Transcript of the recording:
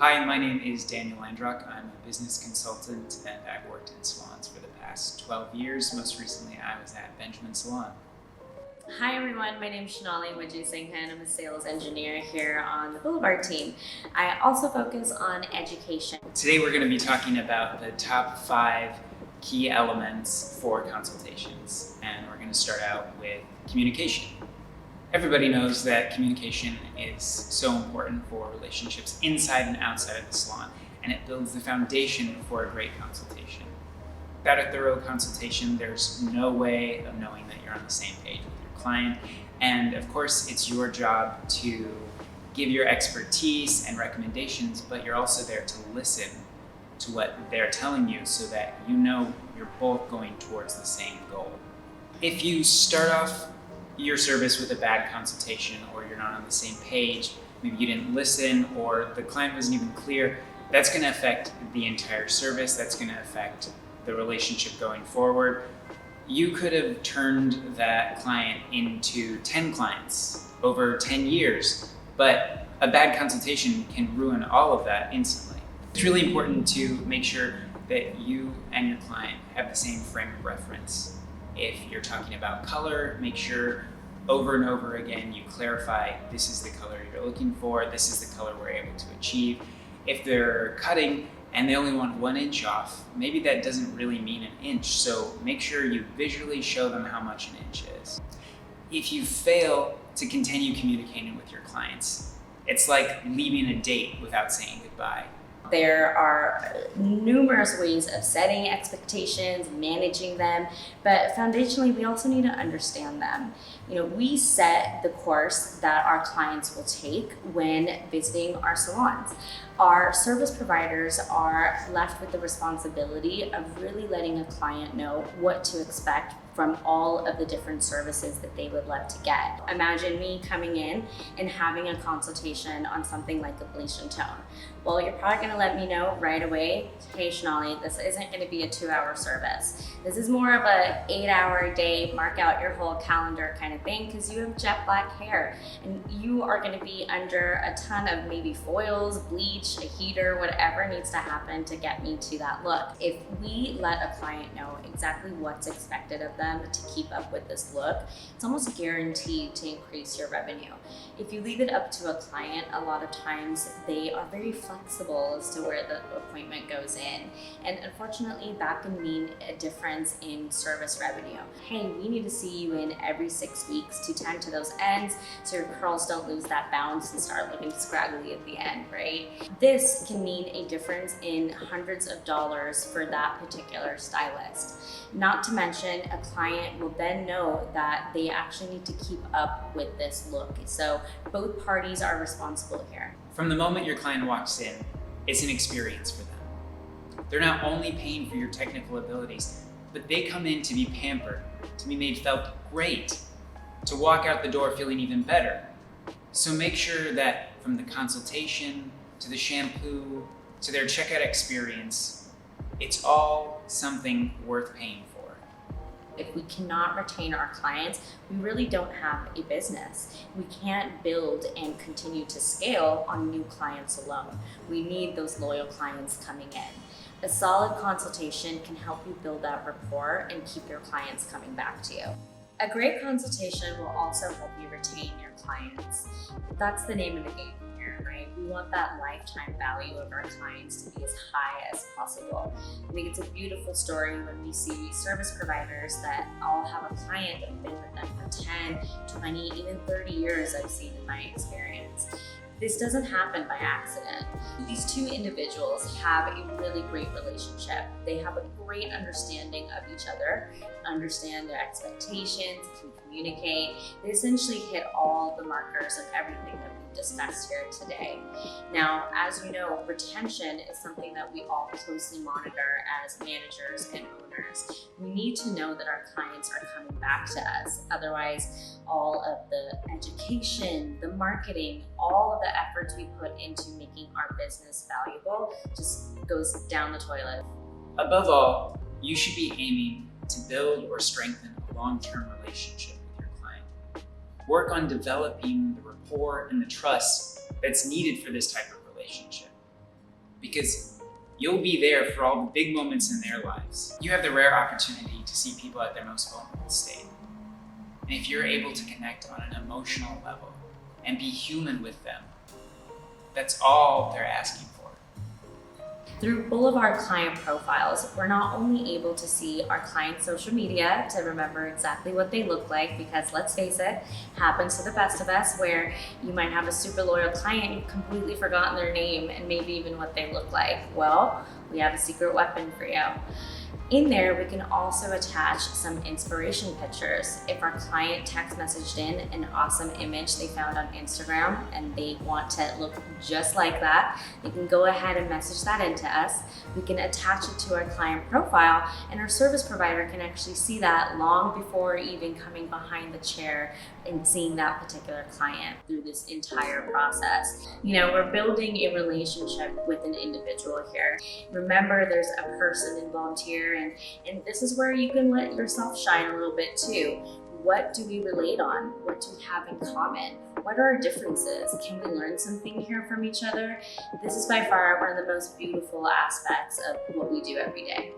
Hi, my name is Daniel Landrock. I'm a business consultant and I've worked in salons for the past 12 years. Most recently, I was at Benjamin Salon. Hi everyone, my name is Shanali Wajju-Singhan. I'm a sales engineer here on the Boulevard team. I also focus on education. Today, we're going to be talking about the top 5 key elements for consultations. And we're going to start out with communication. Everybody knows that communication is so important for relationships inside and outside of the salon, and it builds the foundation for a great consultation. Without a thorough consultation, there's no way of knowing that you're on the same page with your client. And of course, it's your job to give your expertise and recommendations, but you're also there to listen to what they're telling you so that you know you're both going towards the same goal. If you start off your service with a bad consultation, or you're not on the same page, maybe you didn't listen, or the client wasn't even clear, that's going to affect the entire service. That's going to affect the relationship going forward. You could have turned that client into 10 clients over 10 years, but a bad consultation can ruin all of that instantly. It's really important to make sure that you and your client have the same frame of reference. If you're talking about color, make sure over and over again you clarify, this is the color you're looking for, this is the color we're able to achieve. If they're cutting and they only want 1 inch off, maybe that doesn't really mean an inch, so make sure you visually show them how much an inch is. If you fail to continue communicating with your clients, it's like leaving a date without saying goodbye. There are numerous ways of setting expectations, managing them, but foundationally, we also need to understand them. We set the course that our clients will take when visiting our salons. Our service providers are left with the responsibility of really letting a client know what to expect from all of the different services that they would love to get. Imagine me coming in and having a consultation on something like a bleach and tone. Well, you're probably gonna let me know right away, hey Shanali, this isn't gonna be a 2-hour service. This is more of a 8-hour day, mark out your whole calendar kind of thing, because you have jet black hair and you are gonna be under a ton of maybe foils, bleach, a heater, whatever needs to happen to get me to that look. If we let a client know exactly what's expected of them to keep up with this look, it's almost guaranteed to increase your revenue. If you leave it up to a client, a lot of times they are very flexible as to where the appointment goes in. And unfortunately, that can mean a difference in service revenue. Hey, we need to see you in every 6 weeks to tend to those ends so your curls don't lose that bounce and start looking scraggly at the end, right? This can mean a difference in hundreds of dollars for that particular stylist. Not to mention, a client will then know that they actually need to keep up with this look. So both parties are responsible here. From the moment your client walks in, it's an experience for them. They're not only paying for your technical abilities, but they come in to be pampered, to be made felt great, to walk out the door feeling even better. So make sure that from the consultation, to the shampoo, to their checkout experience, it's all something worth paying for. If we cannot retain our clients, we really don't have a business. We can't build and continue to scale on new clients alone. We need those loyal clients coming in. A solid consultation can help you build that rapport and keep your clients coming back to you. A great consultation will also help you retain your clients. That's the name of the game here, right? We want that lifetime value of our clients to be as high as possible. I think it's a beautiful story when we see service providers that all have a client that have been with them for 10, 20, even 30 years I've seen in my experience. This doesn't happen by accident. These two individuals have a really great relationship. They have a great understanding of each other, understand their expectations, can communicate. They essentially hit all the markers of everything that we've discussed here today. Now, as you know, retention is something that we all closely monitor as managers and owners. We need to know that our clients are coming back to us. Otherwise, all of the education, the marketing, all of the efforts we put into making our business valuable just goes down the toilet. Above all, you should be aiming to build or strengthen a long-term relationship with your client. Work on developing the rapport and the trust that's needed for this type of relationship. because you'll be there for all the big moments in their lives. You have the rare opportunity to see people at their most vulnerable state. And if you're able to connect on an emotional level and be human with them, that's all they're asking for. Through Boulevard client profiles, we're not only able to see our client's social media to remember exactly what they look like, because let's face it, happens to the best of us, where you might have a super loyal client, you've completely forgotten their name and maybe even what they look like. Well, we have a secret weapon for you. In there, we can also attach some inspiration pictures. If our client text messaged in an awesome image they found on Instagram and they want to look just like that, they can go ahead and message that into us. We can attach it to our client profile, and our service provider can actually see that long before even coming behind the chair and seeing that particular client through this entire process. You know, we're building a relationship with an individual here. Remember, there's a person involved here, and this is where you can let yourself shine a little bit too. What do we relate on? What do we have in common? What are our differences? Can we learn something here from each other? This is by far one of the most beautiful aspects of what we do every day.